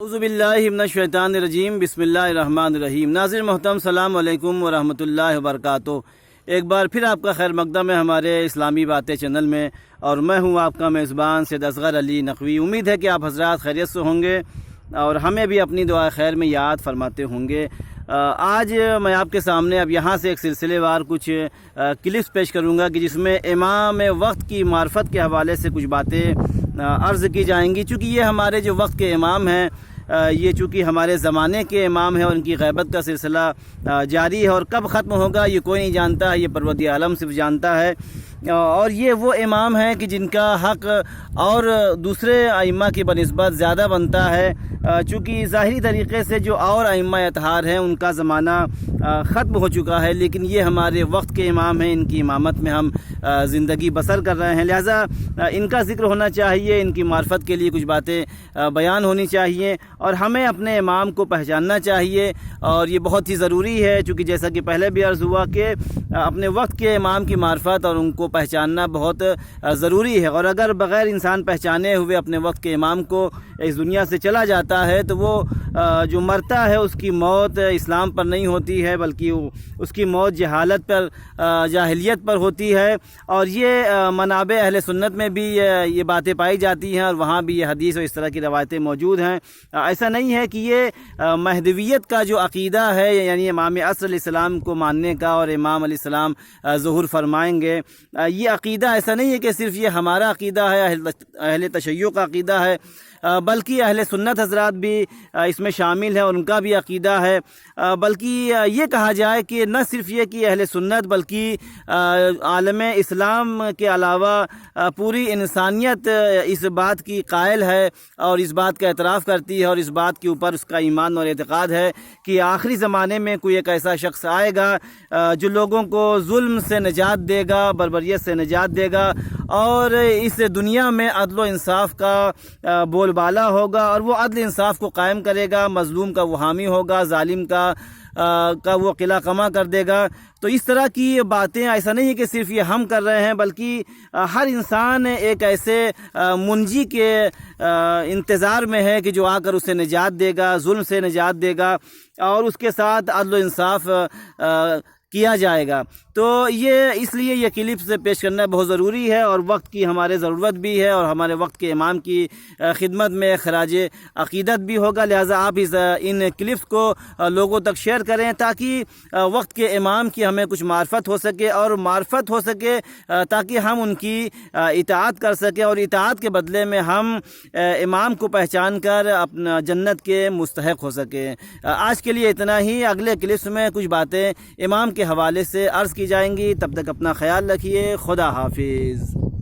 اعوذ باللہ من الشیطان الرجیم، بسم اللہ الرحمن الرحیم۔ ناظرین محترم، السلام علیکم ورحمۃ اللہ وبرکاتہ۔ ایک بار پھر آپ کا خیر مقدم ہے ہمارے اسلامی باتیں چینل میں، اور میں ہوں آپ کا میزبان سید اصغر علی نقوی۔ امید ہے کہ آپ حضرات خیریت سے ہوں گے اور ہمیں بھی اپنی دعا خیر میں یاد فرماتے ہوں گے۔ آج میں آپ کے سامنے اب یہاں سے ایک سلسلے وار کچھ کلپس پیش کروں گا کہ جس میں امام وقت کی معرفت کے حوالے سے کچھ باتیں عرض کی جائیں گی۔ چونکہ یہ ہمارے جو وقت کے امام ہیں، یہ چونکہ ہمارے زمانے کے امام ہیں اور ان کی غیبت کا سلسلہ جاری ہے، اور کب ختم ہوگا یہ کوئی نہیں جانتا ہے، یہ پروردگار عالم صرف جانتا ہے۔ اور یہ وہ امام ہیں کہ جن کا حق اور دوسرے ائمہ کی بنسبت زیادہ بنتا ہے، چونکہ ظاہری طریقے سے جو اور ائمہ اطہار ہیں ان کا زمانہ ختم ہو چکا ہے، لیکن یہ ہمارے وقت کے امام ہیں، ان کی امامت میں ہم زندگی بسر کر رہے ہیں، لہٰذا ان کا ذکر ہونا چاہیے، ان کی معرفت کے لیے کچھ باتیں بیان ہونی چاہیے، اور ہمیں اپنے امام کو پہچاننا چاہیے، اور یہ بہت ہی ضروری ہے، چونکہ جیسا کہ پہلے بھی عرض ہوا کہ اپنے وقت کے امام کی معرفت اور ان کو پہچاننا بہت ضروری ہے، اور اگر بغیر انسان پہچانے ہوئے اپنے وقت کے امام کو اس دنیا سے چلا جاتا ہے تو وہ جو مرتا ہے اس کی موت اسلام پر نہیں ہوتی ہے، بلکہ اس کی موت جہالت پر، جاہلیت پر ہوتی ہے۔ اور یہ منابع اہل سنت میں بھی یہ باتیں پائی جاتی ہیں، اور وہاں بھی یہ حدیث اور اس طرح کی روایتیں موجود ہیں۔ ایسا نہیں ہے کہ یہ مہدویت کا جو عقیدہ ہے، یعنی امام عصر علیہ السلام کو ماننے کا اور امام علیہ السلام ظہور فرمائیں گے، یہ عقیدہ ایسا نہیں ہے کہ صرف یہ ہمارا عقیدہ ہے، اہل تشیع کا عقیدہ ہے، بلکہ اہل سنت حضرات بھی اس میں شامل ہیں اور ان کا بھی عقیدہ ہے۔ بلکہ یہ کہا جائے کہ نہ صرف یہ کہ اہل سنت بلکہ عالم اسلام کے علاوہ پوری انسانیت اس بات کی قائل ہے اور اس بات کا اعتراف کرتی ہے، اور اس بات کے اوپر اس کا ایمان اور اعتقاد ہے کہ آخری زمانے میں کوئی ایک ایسا شخص آئے گا جو لوگوں کو ظلم سے نجات دے گا، بربریت سے نجات دے گا، اور اس دنیا میں عدل و انصاف کا بول بالا ہوگا، اور وہ عدل انصاف کو قائم کرے گا، مظلوم کا وہ حامی ہوگا، ظالم کا وہ قلعہ کما کر دے گا۔ تو اس طرح کی باتیں ایسا نہیں ہے کہ صرف یہ ہم کر رہے ہیں، بلکہ ہر انسان ایک ایسے منجی کے انتظار میں ہے کہ جو آ کر اسے نجات دے گا، ظلم سے نجات دے گا، اور اس کے ساتھ عدل و انصاف کیا جائے گا۔ تو یہ اس لیے یہ کلپس پیش کرنا بہت ضروری ہے، اور وقت کی ہمارے ضرورت بھی ہے، اور ہمارے وقت کے امام کی خدمت میں خراج عقیدت بھی ہوگا، لہٰذا آپ ان کلپس کو لوگوں تک شیئر کریں تاکہ وقت کے امام کی ہمیں کچھ معرفت ہو سکے، اور معرفت ہو سکے تاکہ ہم ان کی اطاعت کر سکیں، اور اطاعت کے بدلے میں ہم امام کو پہچان کر اپنا جنت کے مستحق ہو سکیں۔ آج کے لیے اتنا ہی، اگلے کلپس میں کچھ باتیں امام کے حوالے سے عرض کی جائیں گی۔ تب تک اپنا خیال رکھیے، خدا حافظ۔